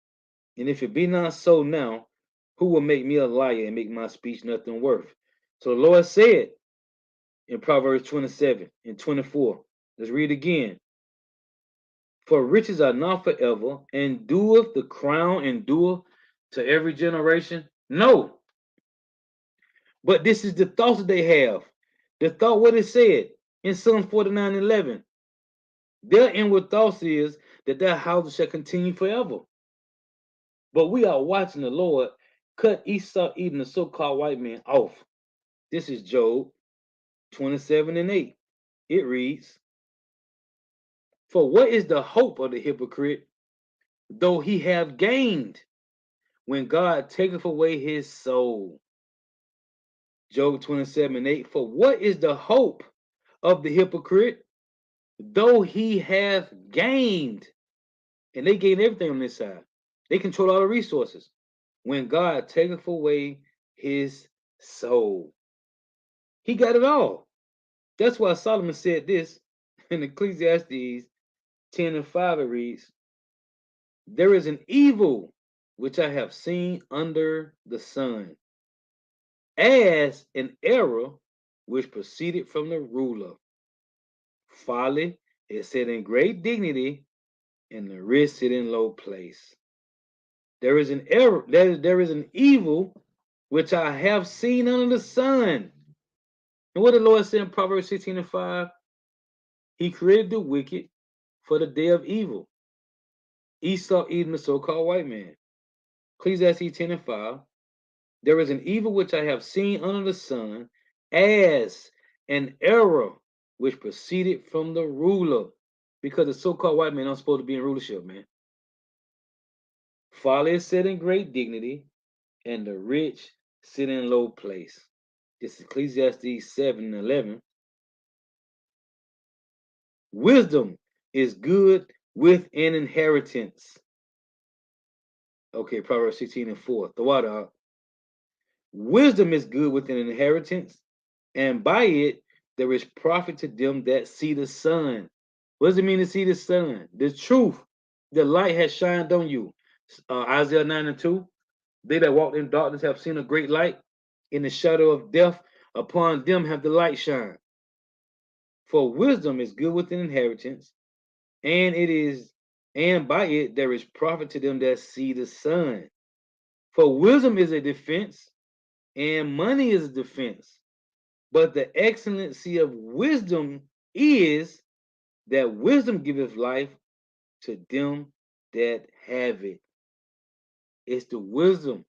[SPEAKER 1] And if it be not so now, who will make me a liar and make my speech nothing worth? So the Lord said in Proverbs 27 and 24, let's read again. For riches are not forever, and doeth the crown endure to every generation? No. But this is the thoughts that they have. The thought, what it said in Psalm 49:11. Their inward thoughts is that their houses shall continue forever. But we are watching the Lord cut Esau, Edom, the so-called white man, off. This is Job 27 and 8. It reads, for what is the hope of the hypocrite, though he have gained, when God taketh away his soul? Job 27 and 8. For what is the hope of the hypocrite, though he hath gained? And they gain everything on this side. They control all the resources. When God taketh away his soul, he got it all. That's why Solomon said this in Ecclesiastes 10 and 5. It reads, there is an evil which I have seen under the sun, as an error which proceeded from the ruler. Folly is set in great dignity, and the rich sit in low place. There is an error, there is an evil which I have seen under the sun. And what the Lord said in Proverbs 16 and 5, he created the wicked for the day of evil. Esau, Edom, the so-called white man. Ecclesiastes 10 and 5, there is an evil which I have seen under the sun, as an error which proceeded from the ruler. Because the so-called white man aren't supposed to be in rulership, man. Folly is set in great dignity, and the rich sit in low place. This is Ecclesiastes 7 and 11. Wisdom is good with an inheritance. Okay, Proverbs 16 and 4. The water. Wisdom is good with an inheritance, and by it there is profit to them that see the sun. What does it mean to see the sun? The truth, the light has shined on you. Isaiah 9 and 2. They that walk in darkness have seen a great light. In the shadow of death, upon them have the light shined. For wisdom is good with an inheritance, and by it there is profit to them that see the sun. For wisdom is a defense, and money is a defense. But the excellency of wisdom is that wisdom giveth life to them that have it. It's the wisdom.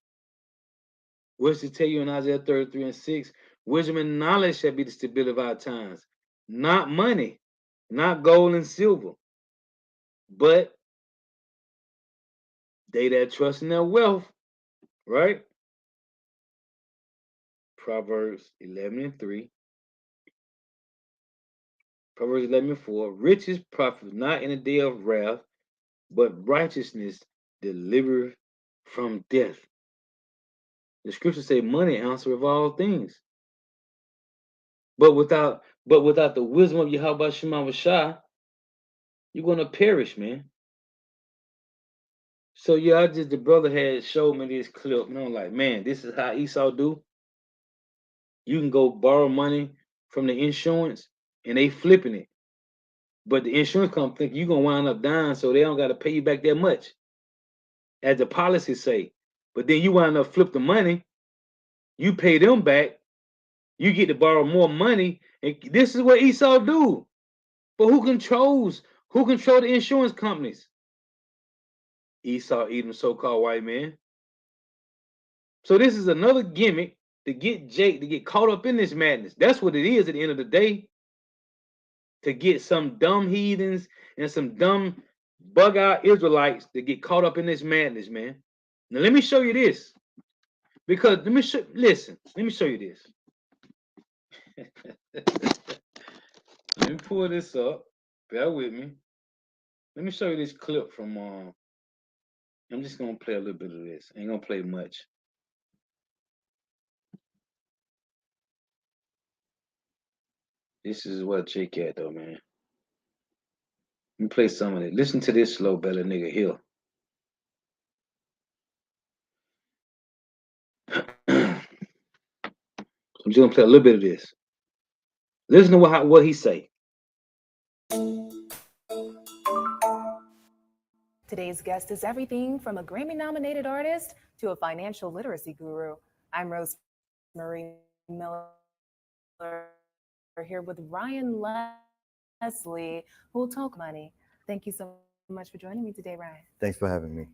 [SPEAKER 1] What's to tell you in Isaiah 33 and 6? Wisdom and knowledge shall be the stability of our times. Not money, not gold and silver, but they that trust in their wealth, right? Proverbs 11 and 3. Proverbs 11 and 4. Riches profit not in the day of wrath, but righteousness delivereth from death. The scriptures say money answereth all things. But without the wisdom of Yahweh Shema Shah, you're gonna perish, man. So yeah, the brother had showed me this clip, and I'm like, man, this is how Esau do. You can go borrow money from the insurance, and they flipping it. But the insurance company think you're gonna wind up dying, so they don't gotta pay you back that much, as the policies say. But then you wind up flip the money, you pay them back, you get to borrow more money, and this is what Esau do. But who controls the insurance companies? Esau, Edom, so-called white man. So this is another gimmick to get Jake to get caught up in this madness. That's what it is at the end of the day. To get some dumb heathens and some dumb bug-out Israelites to get caught up in this madness, man. Now let me show you this. Because let me show you this. Let me pull this up. Bear with me. Let me show you this clip from I'm just gonna play a little bit of this. Ain't gonna play much. This is what Jake at though, man. Let me play some of it. Listen to this slow belly nigga here. I'm just gonna play a little bit of this. Listen to what he say.
[SPEAKER 6] Today's guest is everything from a Grammy-nominated artist to a financial literacy guru. I'm Rosemary Miller here with Ryan Leslie, who will talk money. Thank you so much for joining me today, Ryan.
[SPEAKER 7] Thanks for having me.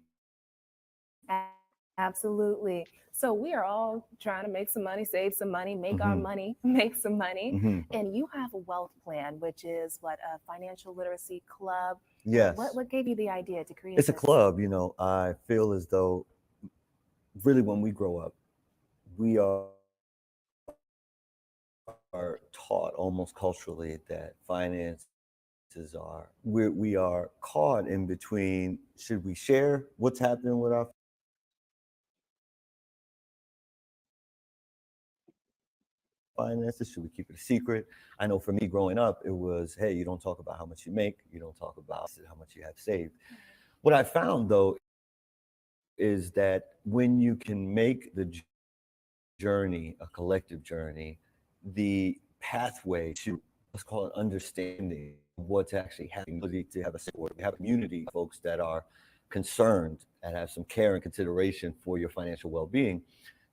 [SPEAKER 6] Absolutely. So we are all trying to make some money, save some money, make our money, make some money. And you have a wealth plan, which is what, a financial literacy club?
[SPEAKER 7] Yes.
[SPEAKER 6] What gave you the idea to create
[SPEAKER 7] It's a
[SPEAKER 6] this?
[SPEAKER 7] club, you know. I feel as though really when we grow up, we are taught almost culturally that finances are, we are caught in between, should we share what's happening with our finances? Should we keep it a secret? I know for me growing up, it was, hey, you don't talk about how much you make. You don't talk about how much you have saved. What I found though is that when you can make the journey a collective journey, the pathway to, let's call it, understanding what's actually happening, to have a support, we have a community of folks that are concerned and have some care and consideration for your financial well-being.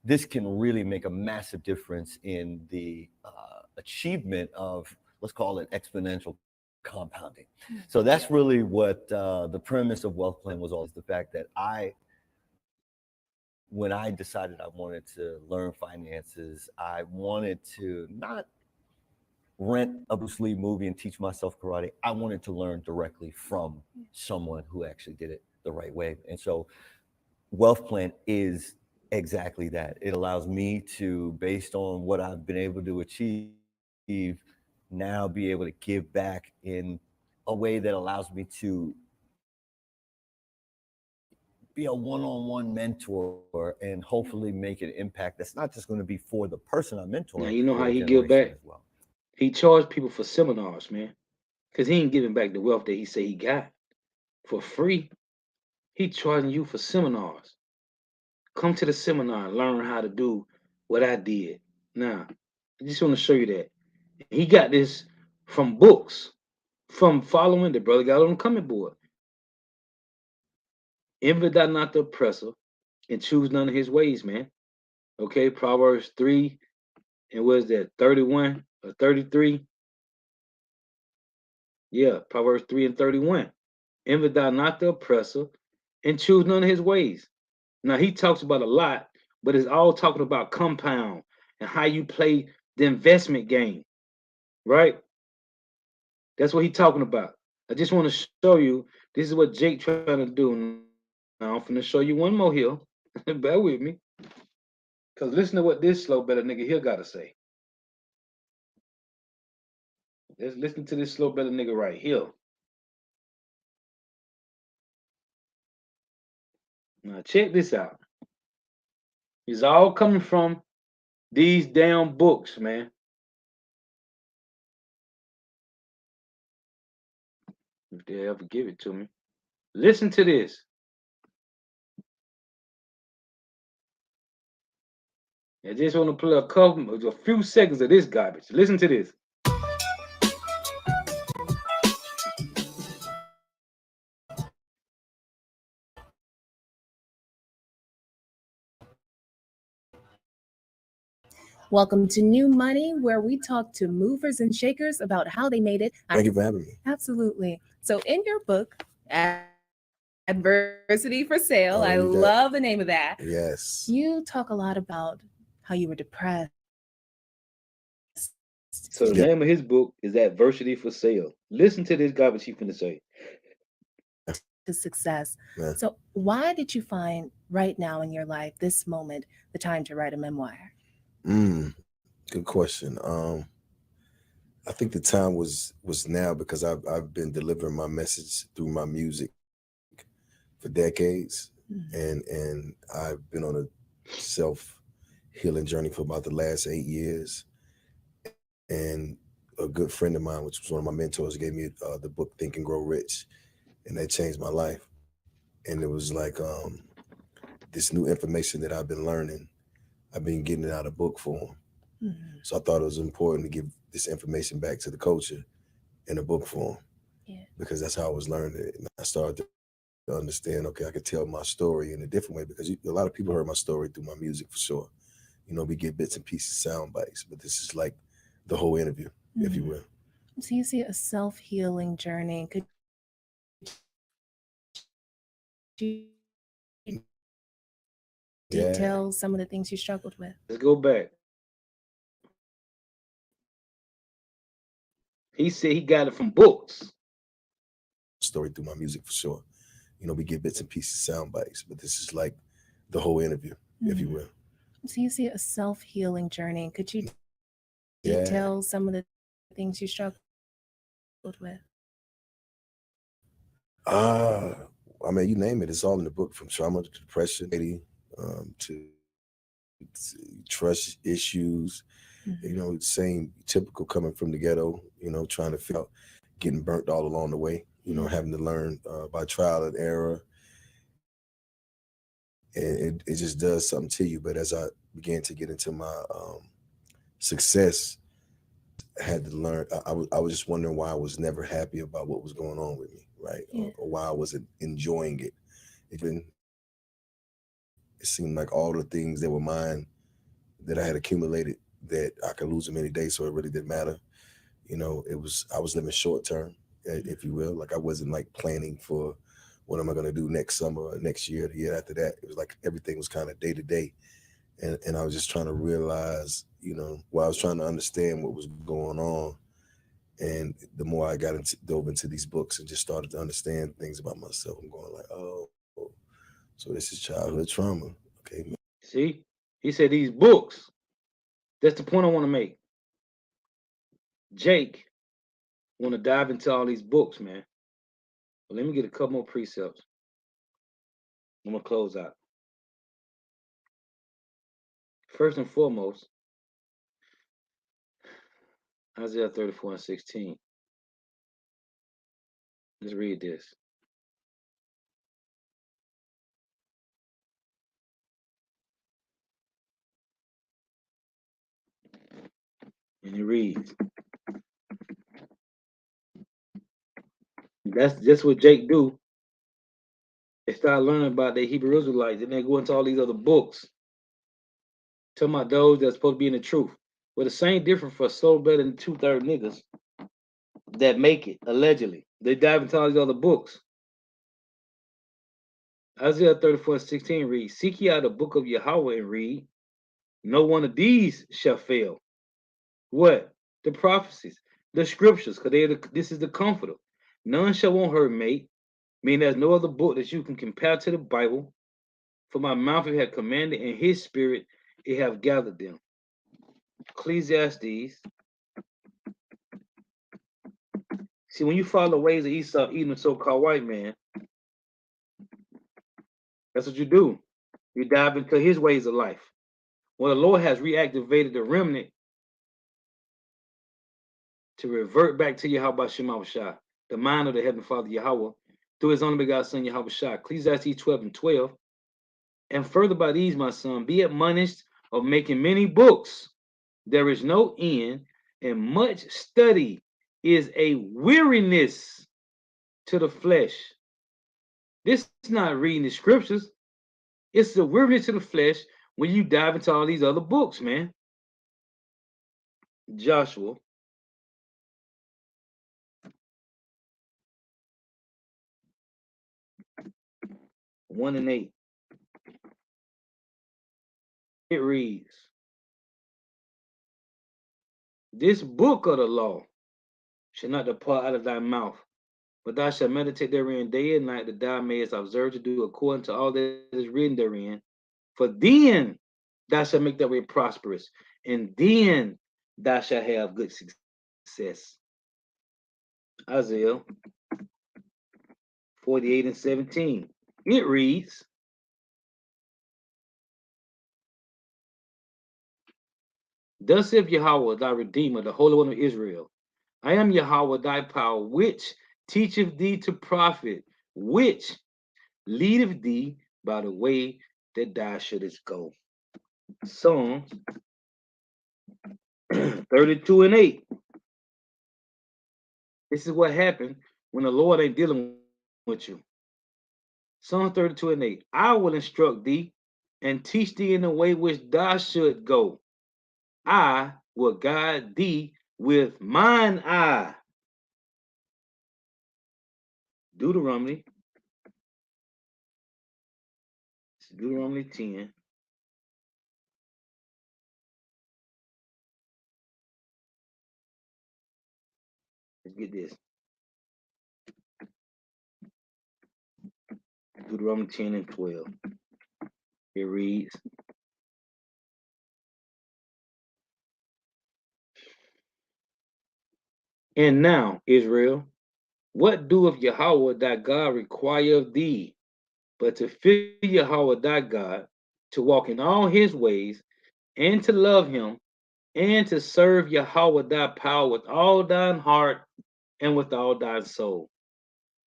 [SPEAKER 7] This can really make a massive difference in the achievement of, let's call it, exponential compounding. So that's really what the premise of Wealth Plan was, always the fact that when I decided I wanted to learn finances, I wanted to not rent a Bruce Lee movie and teach myself karate. I wanted to learn directly from someone who actually did it the right way. And so Wealth Plan is exactly that. It allows me to, based on what I've been able to achieve, now be able to give back in a way that allows me to be a one-on-one mentor and hopefully make an impact that's not just going to be for the person I'm mentoring.
[SPEAKER 1] Now you know
[SPEAKER 7] for
[SPEAKER 1] how
[SPEAKER 7] the
[SPEAKER 1] he give
[SPEAKER 7] generation
[SPEAKER 1] back?
[SPEAKER 7] as well.
[SPEAKER 1] He charged people for seminars, man. Because he ain't giving back the wealth that he said he got for free. He charging you for seminars. Come to the seminar and learn how to do what I did. Now, I just want to show you that. He got this from books, from following the brother got on the comment board. Envy thou not the oppressor, and choose none of his ways, man. Okay, Proverbs 3, and what is that, 31 or 33? Yeah, Proverbs 3 and 31. Envy thou not the oppressor, and choose none of his ways. Now he talks about a lot, but it's all talking about compound and how you play the investment game, right? That's what he's talking about. I just want to show you this is what Jake trying to do. Now I'm finna show you one more here. Bear with me. Cause listen to what this slow better nigga here gotta say. Let's listen to this slow better nigga right here. Now check this out. It's all coming from these damn books, man. If they ever give it to me. Listen to this. I just want to play a few seconds of this garbage. Listen to this.
[SPEAKER 6] Welcome to New Money, where we talk to movers and shakers about how they made it.
[SPEAKER 8] Thank you for having me.
[SPEAKER 6] Absolutely. So in your book, Adversity for Sale,
[SPEAKER 8] Oh,
[SPEAKER 6] I
[SPEAKER 8] you got-
[SPEAKER 6] love the name of that.
[SPEAKER 8] Yes.
[SPEAKER 6] You talk a lot about how you were depressed.
[SPEAKER 1] So the
[SPEAKER 8] Yeah.
[SPEAKER 1] name of his book is Adversity for Sale. Listen to this garbage he finna say.
[SPEAKER 6] To success.
[SPEAKER 8] Yeah.
[SPEAKER 6] So why did you find right now in your life, this moment, the time to write a memoir?
[SPEAKER 8] Good question. I think the time was now because I've been delivering my message through my music for decades, and I've been on a self-healing journey for about the last 8 years. And a good friend of mine, which was one of my mentors, gave me the book Think and Grow Rich, and that changed my life. And it was like this new information that I've been learning, I've been getting it out of book form. So I thought it was important to give this information back to the culture in a book form, because that's how I was learning it. And I started to understand, okay, I could tell my story in a different way, because a lot of people heard my story through my music for sure. You know, we get bits and pieces, sound bites, but this is like the whole interview, if you will.
[SPEAKER 6] So you see a self-healing journey. Could you detail some of the things you struggled with?
[SPEAKER 1] Let's go back. He said he got it from books.
[SPEAKER 8] Story through my music for sure. You know, we get bits and pieces, sound bites, but this is like the whole interview, if you will.
[SPEAKER 6] So you see a self-healing journey. Could you detail some of the things you struggled with?
[SPEAKER 8] I mean, you name it, it's all in the book, from trauma to depression, to trust issues, you know, same typical coming from the ghetto, you know, trying to figure out, getting burnt all along the way, you know, having to learn by trial and error. And it just does something to you. But as I began to get into my success, I had to learn. I was just wondering why I was never happy about what was going on with me, right? Or why I wasn't enjoying it. It seemed like all the things that were mine that I had accumulated, that I could lose them any day, so it really didn't matter. You know, I was living short term, if you will. Like I wasn't like planning for what am I gonna do next summer or next year, the year after that. It was like everything was kind of day to day. And I was just trying to realize, you know, while I was trying to understand what was going on. And the more I dove into these books and just started to understand things about myself, I'm going like, oh, so this is childhood trauma. Okay.
[SPEAKER 1] See, he said these books. That's the point I want to make. Jake want to dive into all these books, man. But let me get a couple more precepts. I'm gonna close out. First and foremost, Isaiah 34:16. Let's read this. And it reads. That's just what Jake do. They start learning about the Hebrew Israelites, and they go into all these other books. Talking about those that's supposed to be in the truth. Well, the same difference for so better than 2/3 niggas that make it, allegedly. They dive into all these other books. Isaiah 34:16 reads, Seek ye out the book of Yahweh and read. No one of these shall fail. What? The prophecies, the scriptures, because this is the comforter. None shall want her mate. Meaning there's no other book that you can compare to the Bible. For my mouth it had commanded, and his spirit it have gathered them. Ecclesiastes. See, when you follow the ways of Esau, even the so-called white man, that's what you do. You dive into his ways of life. Well, the Lord has reactivated the remnant to revert back to Yahweh Shema Shah, the mind of the Heavenly Father Yahweh, through his only begotten Son Yahweh Shah. Ecclesiastes 12:12. And further by these, my son, be admonished of making many books. There is no end, and much study is a weariness to the flesh. This is not reading the scriptures. It's a weariness to the flesh when you dive into all these other books, man. Joshua. One and 8. It reads, this book of the law shall not depart out of thy mouth, but thou shalt meditate therein day and night, that thou mayest observe to do according to all that is written therein. For then thou shalt make thy way prosperous, and then thou shalt have good success. Isaiah 48:17. It reads, thus saith Yahweh thy Redeemer, the Holy One of Israel, I am Yahweh thy power, which teacheth thee to profit, which leadeth thee by the way that thou shouldest go. Psalms 32:8. This is what happened when the Lord ain't dealing with you. Psalm 32:8. I will instruct thee and teach thee in the way which thou should go. I will guide thee with mine eye. Deuteronomy 10. Let's get this. Deuteronomy 10:12. It reads, and now, Israel, what doeth Yahweh thy God require of thee, but to fear Yahweh thy God, to walk in all his ways, and to love him, and to serve Yahweh thy power with all thine heart and with all thine soul.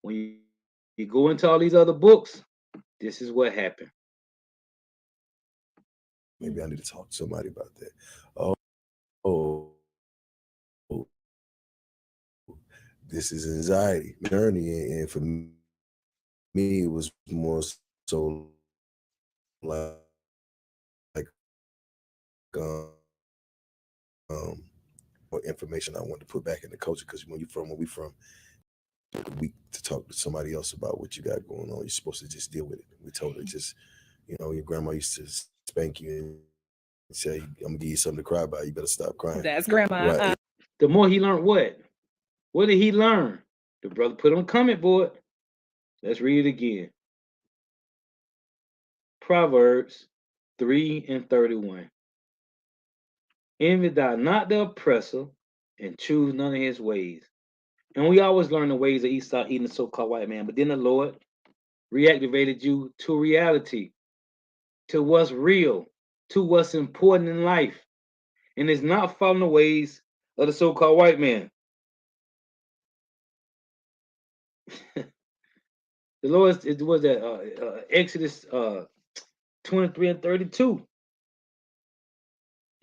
[SPEAKER 1] When you go into all these other books, this is what happened.
[SPEAKER 8] Maybe I need to talk to somebody about that. Oh, this is anxiety journey, and for me, it was more so like what information I wanted to put back in the culture, because when we from a week to talk to somebody else about what you got going on, you're supposed to just deal with it. We told her, just, your grandma used to spank you and say, I'm gonna give you something to cry about, you better stop crying.
[SPEAKER 6] That's grandma.
[SPEAKER 8] Right.
[SPEAKER 1] The more he learned what? What did he learn? The brother put on comment board. Let's read it again. Proverbs 3:31. Envy thou not the oppressor, and choose none of his ways. And we always learn the ways of Esau, eating the so-called white man. But then the Lord reactivated you to reality, to what's real, to what's important in life. And it's not following the ways of the so-called white man. The Lord, it was that Exodus 23:32.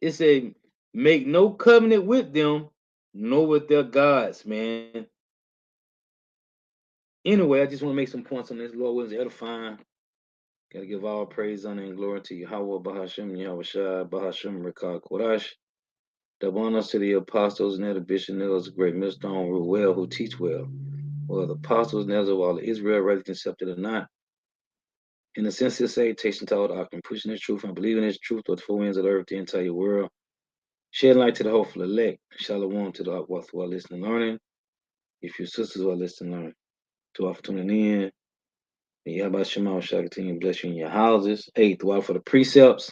[SPEAKER 1] It said, make no covenant with them, nor with their gods, man. Anyway, I just want to make some points on this. Lord was edifying. Gotta give all praise, honor, and glory to Yahweh, Bahashem, Yahweh Shai, Bahashem, Rekah, Kodash. Double honors to the apostles and the bishop, the great millstone, rule well, who teach well. Well, the apostles, Nezah, all Israel, whether accepted or not. In the sense of salutation to all doctrine, pushing this truth and believing this truth with the four winds of the earth, the entire world, shedding light to the hopeful elect, shalom to the upworth who are listening and learning. If your sisters who are listening and learning, to all for tuning in. May Yahweh Shema shall continue to bless you in your houses. 8, throughout for the precepts.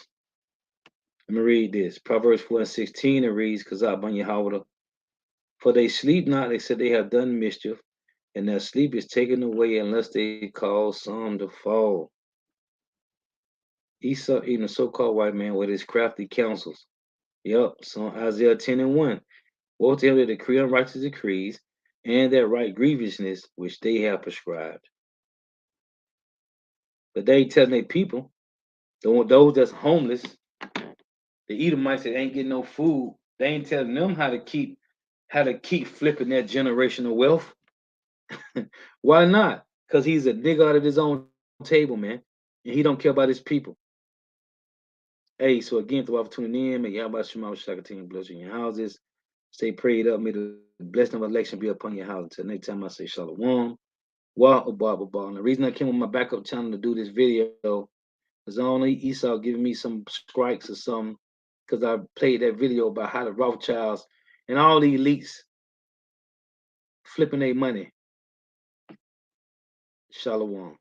[SPEAKER 1] Let me read this. Proverbs 4:16, it reads, Kazak ban Yahweh. For they sleep not, they said they have done mischief, and their sleep is taken away unless they cause some to fall. Esau eating a so-called white man with his crafty counsels. Yep, so Isaiah 10:1. Woe to him that decree unrighteous decrees, and that right grievousness which they have prescribed. But they ain't telling their people, those that's homeless, the Edomites that ain't getting no food, they ain't telling them how to keep flipping that generational wealth. Why not? Because he's a nigga out of his own table, man, and he don't care about his people. Hey, so again, throughout tuning in, may Yahweh Shema shall continue to bless you in your houses. Stay prayed up. May the blessing of election be upon your house. Until next time, I say shalom. Wah, and the reason I came on my backup channel to do this video is only Esau giving me some strikes or something, because I played that video about how the Rothschilds and all the elites flipping their money. Shalom.